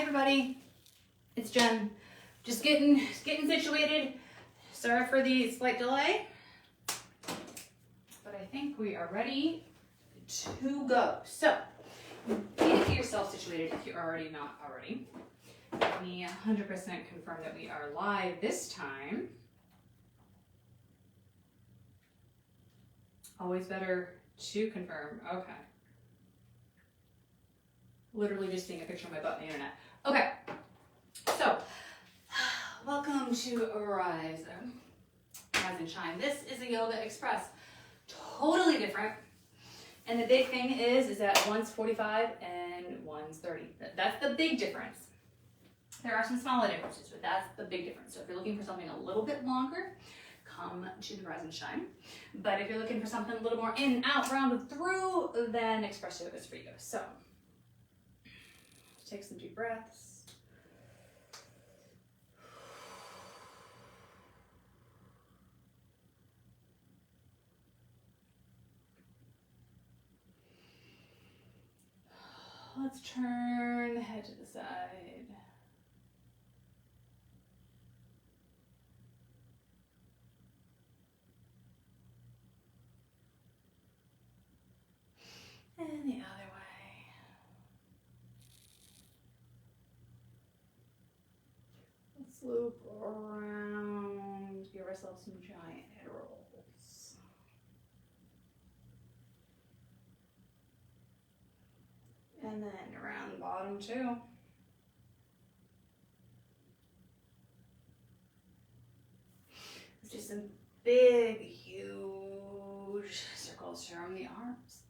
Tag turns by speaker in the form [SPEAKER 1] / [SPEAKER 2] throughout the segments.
[SPEAKER 1] everybody, it's Jen. Just getting situated. Sorry for the slight delay, but I think we are ready to go. So, you need to get yourself situated if you're already not already. Let me 100% confirm that we are live this time. Always better to confirm. Okay. Literally just seeing a picture of my butt on the internet. Okay. So, welcome to Rise and Shine. This is a Yoga Express. Totally different. And the big thing is that one's 45 and one's 30. That's the big difference. There are some smaller differences, but that's the big difference. So if you're looking for something a little bit longer, come to the Rise and Shine. But if you're looking for something a little more in, out, rounded through, then Express Yoga is for you. So, take some deep breaths. Let's turn the head to the side. And the other way. Let's loop around, give ourselves some giant head rolls. And then around the bottom too. Let's do some big, huge circles from the arms.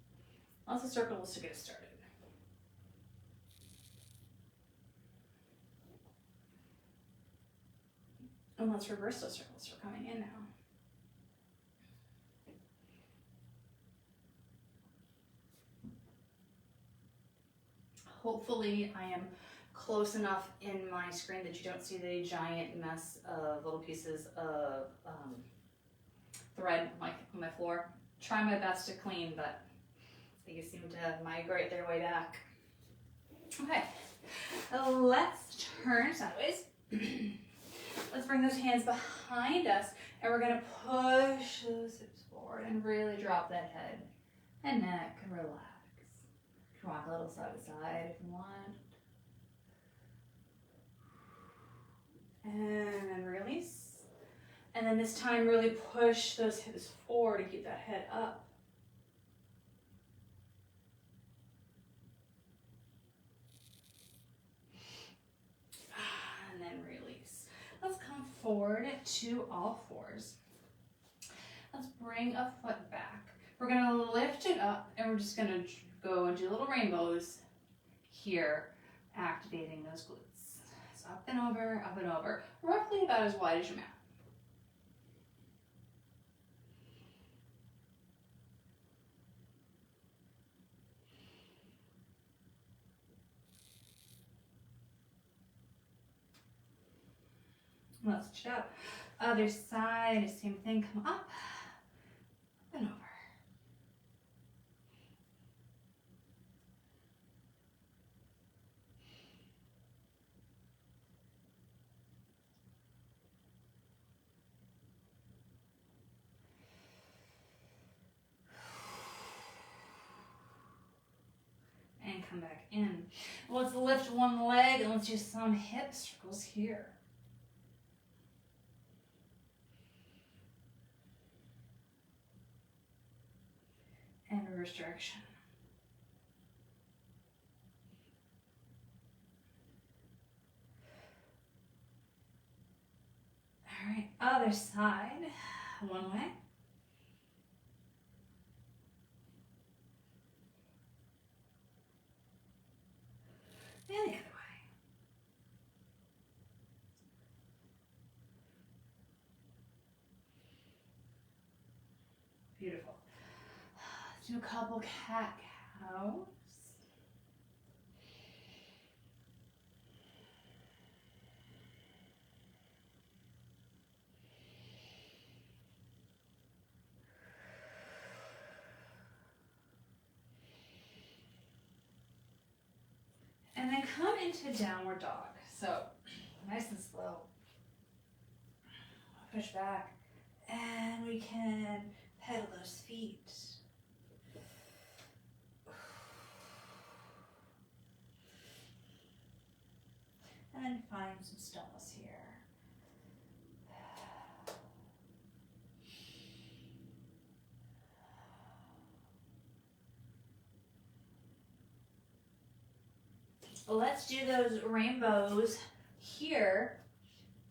[SPEAKER 1] Lots of circles to get us started. And let's reverse those circles. We're coming in now. Hopefully I am close enough in my screen that you don't see the giant mess of little pieces of thread like on my floor. Try my best to clean, but they seem to migrate their way back. Okay, let's turn sideways. Let's bring those hands behind us, and we're gonna push those hips forward and really drop that head and neck and relax. Rock a little side to side if you want. And then release. And then this time really push those hips forward to keep that head up. And then release. Let's come forward to all fours. Let's bring a foot back. We're gonna lift it up and we're just gonna go and do little rainbows here, activating those glutes. So up and over, roughly about as wide as your mat. Let's switch it up. Other side, same thing, come up and over. And come back in. Let's lift one leg and let's do some hip circles here. And reverse direction. All right, other side, one way. And the other way. Beautiful. Let's do a couple cat-cows. And then come into downward dog. So nice and slow. Push back. And we can pedal those feet. And then find some stillness here. Let's do those rainbows here.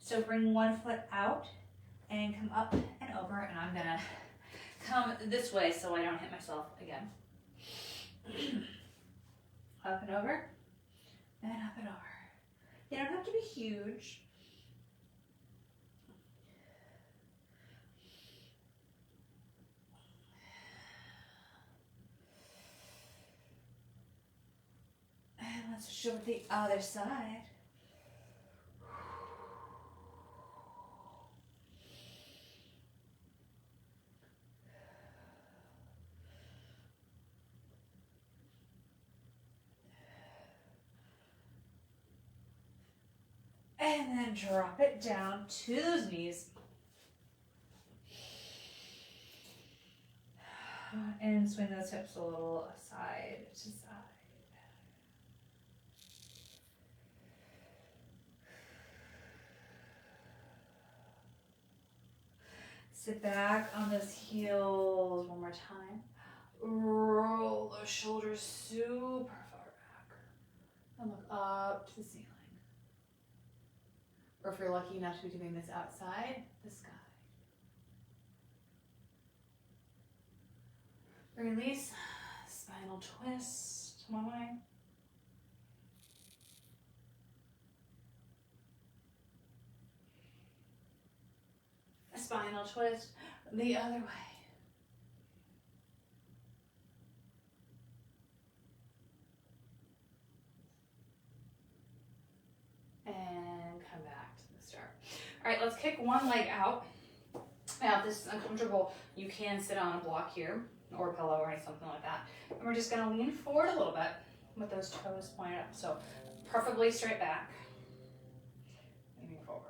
[SPEAKER 1] So bring one foot out and come up and over, and I'm gonna come this way so I don't hit myself again. Up and over, and up and over. They don't have to be huge. And let's show the other side. And then drop it down to those knees. And swing those hips a little side to side. Sit back on those heels one more time. Roll those shoulders super far back. And look up to the ceiling. Or if you're lucky enough to be doing this outside, the sky. Release, spinal twist, one way. A spinal twist, the other way. And come back to the start. All right, let's kick one leg out. Now, if this is uncomfortable, you can sit on a block here or a pillow or something like that. And we're just gonna lean forward a little bit with those toes pointed up. So preferably straight back, leaning forward.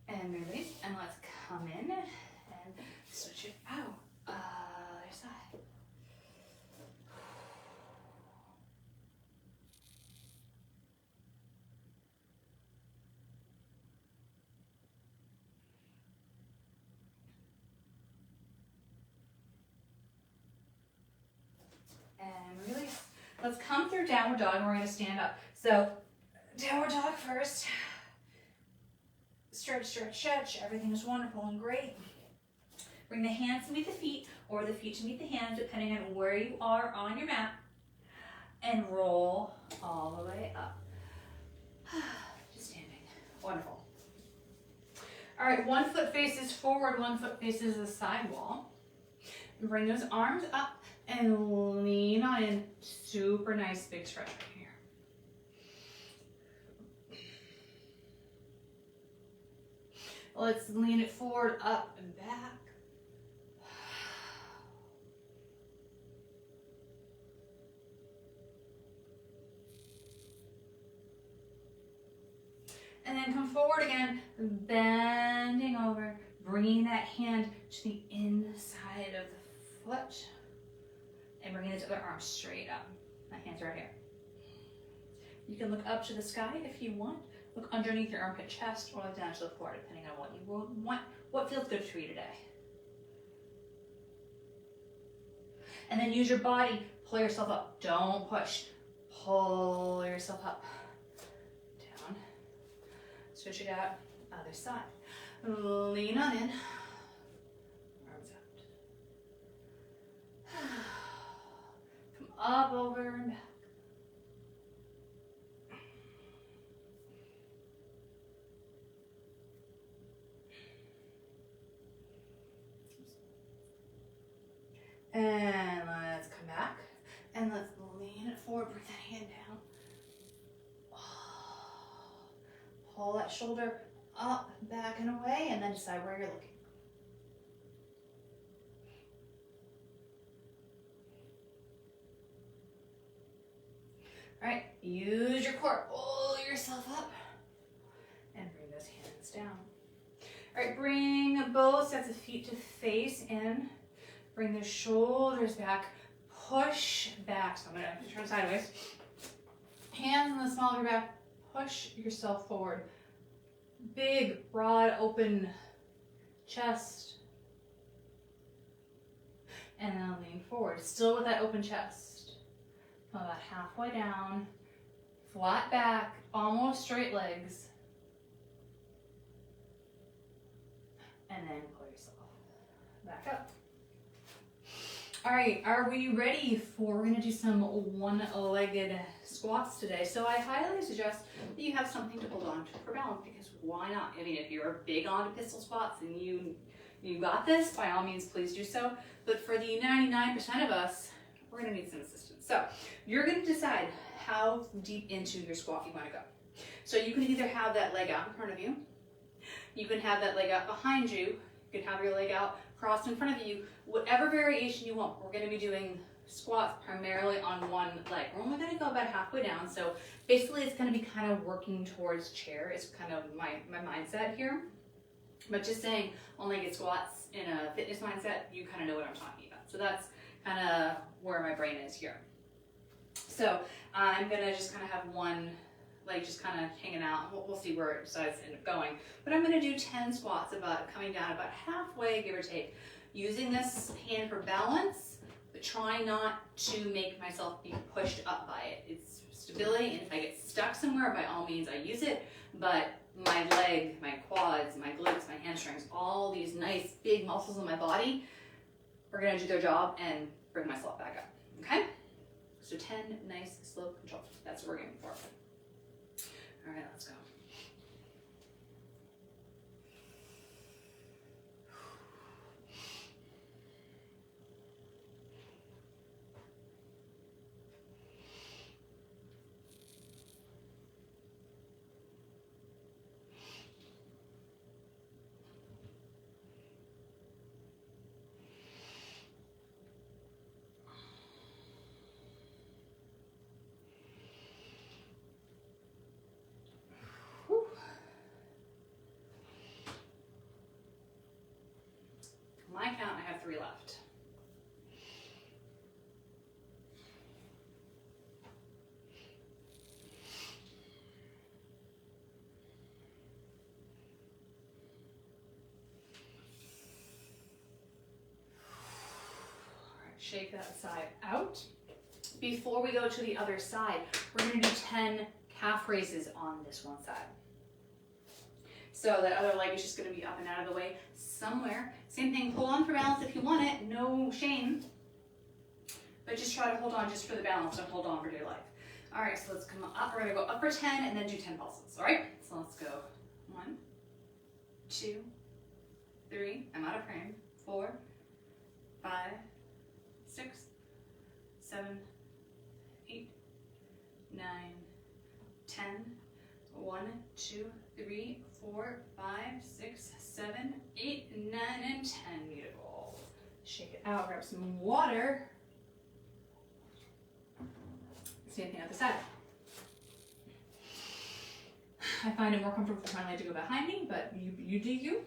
[SPEAKER 1] And release, and let's come in and switch it out. Other side. And release. Let's come through downward dog and we're gonna stand up. So downward dog first. Stretch, stretch, stretch. Everything is wonderful and great. Bring the hands to meet the feet or the feet to meet the hands, depending on where you are on your mat. And roll all the way up. Just standing. Wonderful. All right, one foot faces forward, one foot faces the side wall. And bring those arms up and lean on in. Super nice big stretch right here. Let's lean it forward, up and back. And then come forward again, bending over, bringing that hand to the inside of the foot, and bringing the other arm straight up. My hand's right here. You can look up to the sky if you want. Look underneath your armpit, chest, or down to the floor, depending on what you want, what feels good for you today. And then use your body, pull yourself up. Don't push. Pull yourself up. Down. Switch it out. Other side. Lean on in. Arms out. Come up, over, and back. And let's come back and let's lean it forward, bring that hand down. pull that shoulder up, back, and away, and then decide where you're looking. All right, use your core, pull yourself up, and bring those hands down. All right, bring both sets of feet to face in. Bring the shoulders back, push back. So I'm gonna turn sideways. Hands on the small of your back, push yourself forward. Big, broad, open chest. And then lean forward, still with that open chest. Come about halfway down, flat back, almost straight legs. And then pull yourself back up. All right, are we ready for, we're gonna do some one-legged squats today. So I highly suggest that you have something to hold on to for balance, because why not? I mean, if you're big on pistol squats and you got this, by all means, please do so. But for the 99% of us, we're gonna need some assistance. So you're gonna decide how deep into your squat you wanna go. So you can either have that leg out in front of you, you can have that leg out behind you, you can have your leg out crossed in front of you, whatever variation you want. We're gonna be doing squats primarily on one leg. We're only gonna go about halfway down, so basically it's gonna be kind of working towards chair is kind of my mindset here. But just saying one-legged squats in a fitness mindset, you kind of know what I'm talking about. So that's kind of where my brain is here. So I'm gonna just kind of have one leg just kind of hanging out. We'll see where it decides to end up going. But I'm gonna do 10 squats, about coming down about halfway, give or take, using this hand for balance, but try not to make myself be pushed up by it. It's stability, and if I get stuck somewhere, by all means I use it, but my leg, my quads, my glutes, my hamstrings, all these nice big muscles in my body are gonna do their job and bring myself back up, okay? So 10 nice, slow control. That's what we're aiming for. All right, let's go. My count, I have 3 left. All right, shake that side out. Before we go to the other side, we're gonna do 10 calf raises on this one side. So that other leg is just gonna be up and out of the way somewhere. Same thing, hold on for balance if you want it, no shame. But just try to hold on just for the balance, don't hold on for dear life. All right, so let's come up, we're gonna go up for 10 and then do 10 pulses, all right? So let's go 1, 2, 3, I'm out of frame, 4, 5, 6, 7, 8, 9, 10, 1, 2, 3, 4, 5, 6, 7, 8, 9, and 10. Beautiful. Shake it out, grab some water. Same thing on the side. I find it more comfortable for my leg to go behind me, but you do you.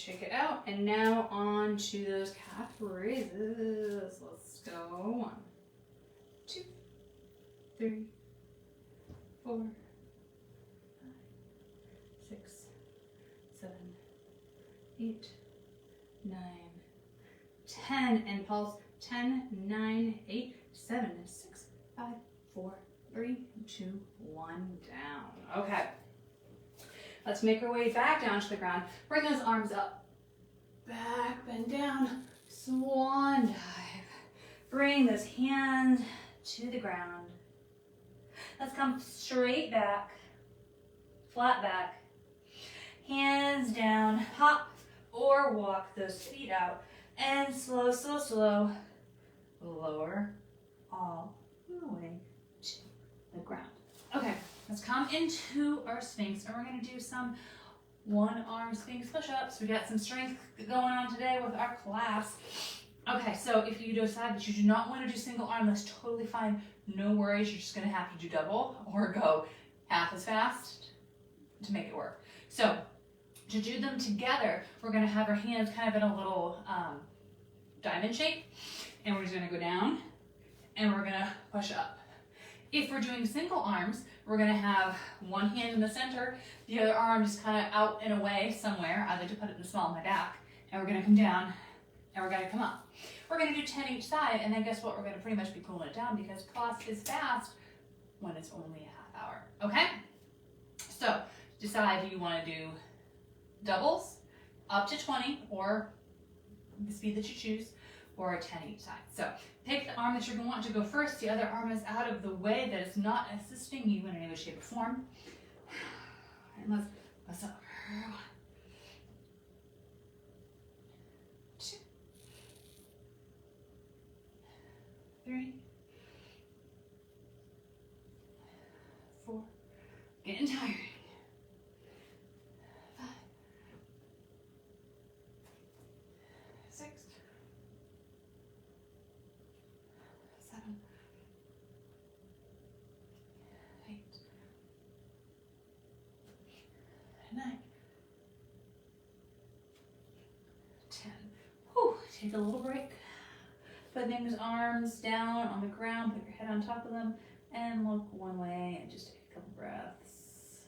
[SPEAKER 1] Shake it out, and now on to those calf raises. Let's go. 1, 2, 3, 4, 5, 6, 7, 8, 9, 10, and pulse. 10, 9, 8, 7, 6, 5, 4, 3, 2, 1, down. Okay. Let's make our way back down to the ground. Bring those arms up. Back, bend down. Swan dive. Bring those hands to the ground. Let's come straight back. Flat back. Hands down. Hop or walk those feet out. And slow, slow, slow. Lower all the way to the ground. Okay, let's come into our Sphinx, and we're going to do some one-arm Sphinx push-ups. We got some strength going on today with our class. Okay, so if you decide that you do not want to do single arm, that's totally fine. No worries, you're just going to have to do double or go half as fast to make it work. So to do them together, we're going to have our hands kind of in a little diamond shape, and we're just going to go down, and we're going to push up. If we're doing single arms, we're going to have one hand in the center, the other arm just kind of out and away somewhere. I like to put it in the small of my back, and we're going to come down, and we're going to come up. We're going to do 10 each side, and then guess what? We're going to pretty much be cooling it down because class is fast when it's only a half hour. Okay? So decide if you want to do doubles up to 20 or the speed that you choose, or a 10 each side. So pick the arm that you're going to want to go first. The other arm is out of the way, that is not assisting you in any way, shape, or form. And let's up. 1, 2, 3, 4. Getting tired. 5, 6, 7, 8, 9, 10. Whew, take a little break. Put those arms down on the ground, put your head on top of them, and look one way and just take a couple breaths.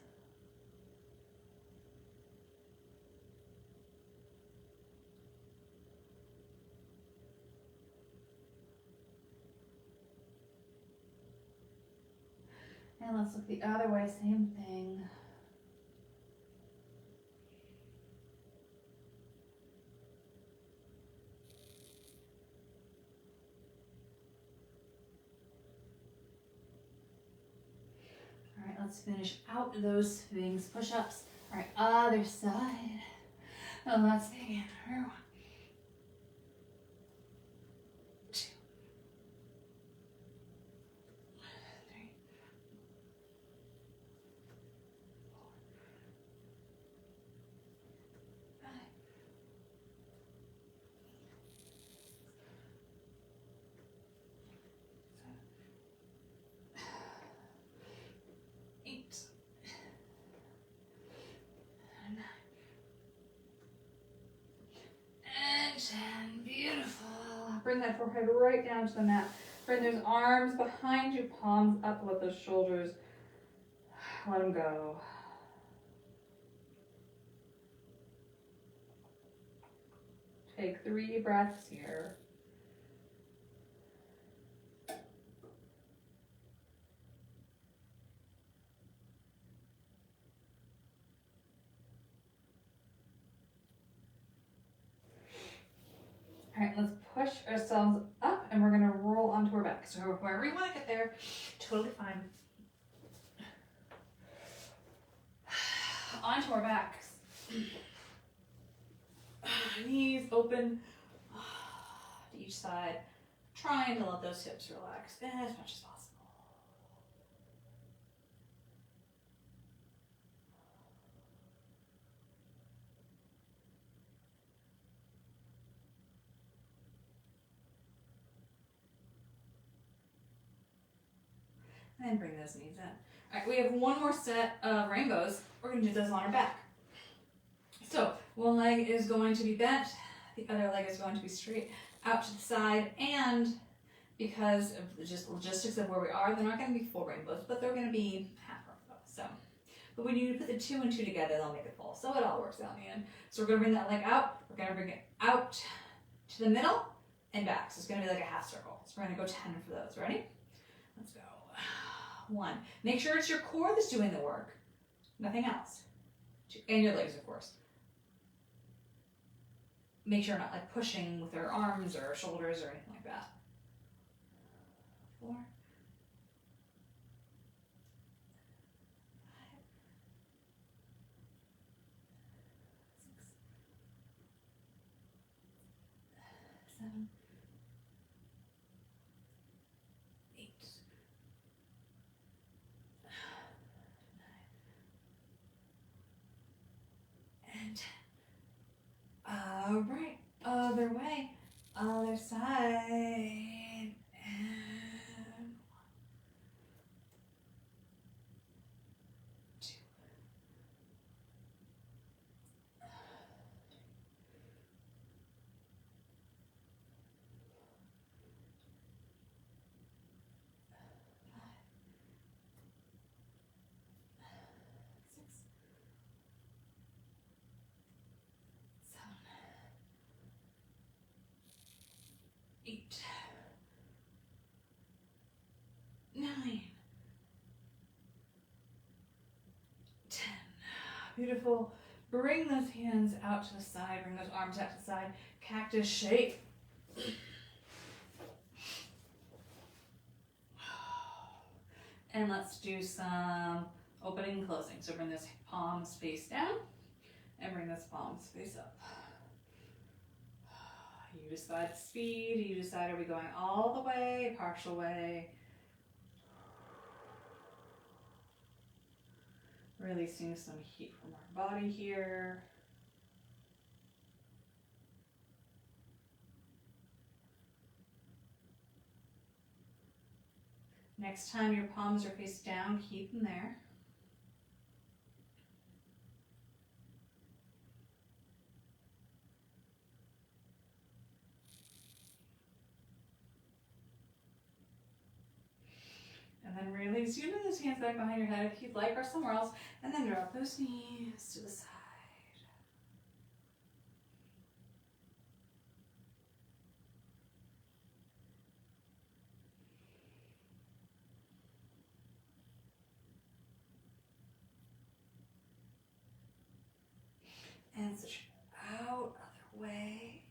[SPEAKER 1] And let's look the other way, same thing. All right, let's finish out those Sphinx push-ups. All right, other side. And let's begin. 1, 2, 3, 4, 5, 8, 9, and 10. Beautiful. Bring that forehead right down to the mat. Bring those arms behind you, palms up, let those shoulders, let them go. Take 3 breaths here. All right, let's push ourselves up, and we're gonna roll onto our back. So wherever you wanna get there, totally fine. Onto our backs. Knees open to each side, trying to let those hips relax as much as possible. And then bring those knees in. All right, we have one more set of rainbows. We're gonna do those on our back. So One leg is going to be bent, the other leg is going to be straight out to the side, and because of just logistics of where we are, they're not going to be full rainbows, but they're going to be half rainbows. So, but when you put the 2 and 2 together, they'll make it full. So it all works out in the end. So we're going to bring that leg out. We're going to bring it out to the middle and back. So it's going to be like a half circle. So we're going to go 10 for those. Ready? Let's go. 1. Make sure it's your core that's doing the work, nothing else. 2, and your legs, of course. Make sure you're not like pushing with your arms or shoulders or anything like that. 4, 5, 6, 7, 8, 9, and 10. All right, other way, other side, and 1, 2, 5, 6, 7, 8, 9, 10. Beautiful. Bring those hands out to the side, bring those arms out to the side. Cactus shape. And let's do some opening and closing. So bring this palms face down and bring this palms face up. You decide the speed, you decide, are we going all the way, partial way? Releasing some heat from our body here. Next time your palms are face down, keep them there. And then release. You move those hands back behind your head if you'd like, or somewhere else. And then drop those knees to the side. And switch out, other way.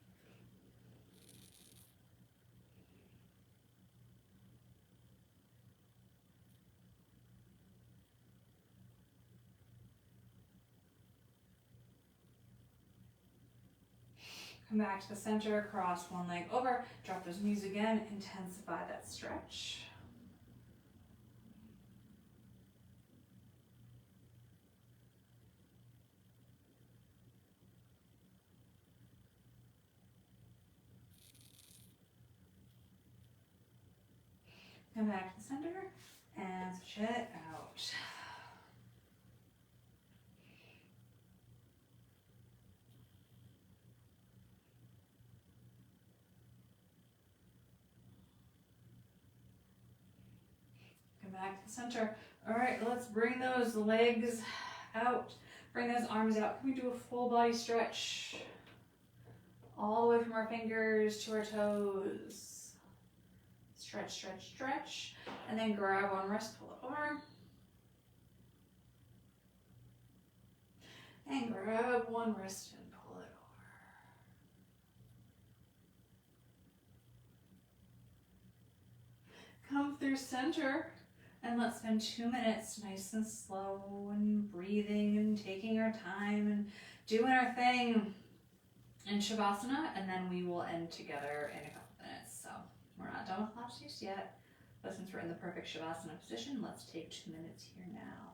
[SPEAKER 1] Come back to the center, cross one leg over, drop those knees again, intensify that stretch. Come back to the center and switch it out. Come back to the center. All right, let's bring those legs out. Bring those arms out. Can we do a full body stretch? All the way from our fingers to our toes. Stretch, stretch, stretch. And then grab one wrist, pull it over. And grab one wrist and pull it over. Come through center. And let's spend 2 minutes nice and slow and breathing and taking our time and doing our thing in Shavasana, and then we will end together in a couple minutes. So we're not done with lap shapes yet, but since we're in the perfect Shavasana position, let's take 2 minutes here now.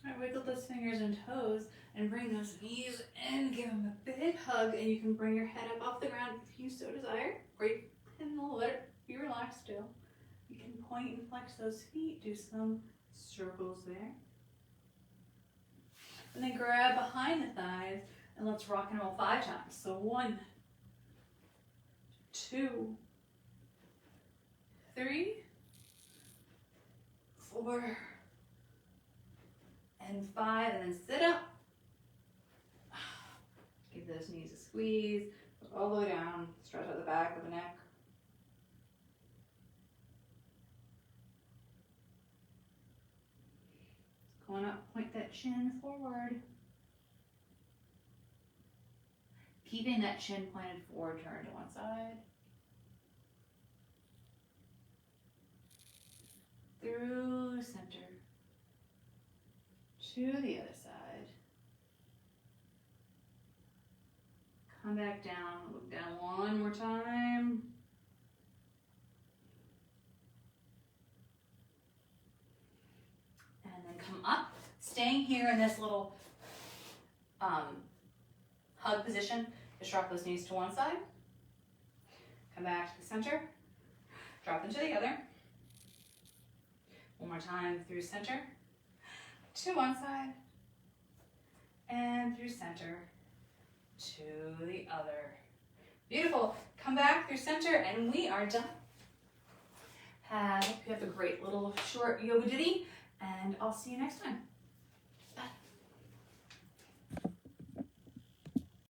[SPEAKER 1] All right, wiggle those fingers and toes and bring those knees in. Give them a big hug, and you can bring your head up off the ground if you so desire, or you can let it be relaxed still. You can point and flex those feet, do some circles there. And then grab behind the thighs and let's rock and roll 5 times. So 1, 2, 3, 4, and 5, and then sit up. Give those knees a squeeze, all the way down, stretch out the back of the neck. Going up, point that chin forward. Keeping that chin pointed forward, turn to one side. Through center. To the other side. Come back down, look down one more time. And then come up, staying here in this little hug position. Just drop those knees to one side. Come back to the center. Drop them to the other. One more time through center. To one side. And through center. To the other. Beautiful. Come back through center and we are done. Hope you have a great little short yoga ditty and I'll see you next time.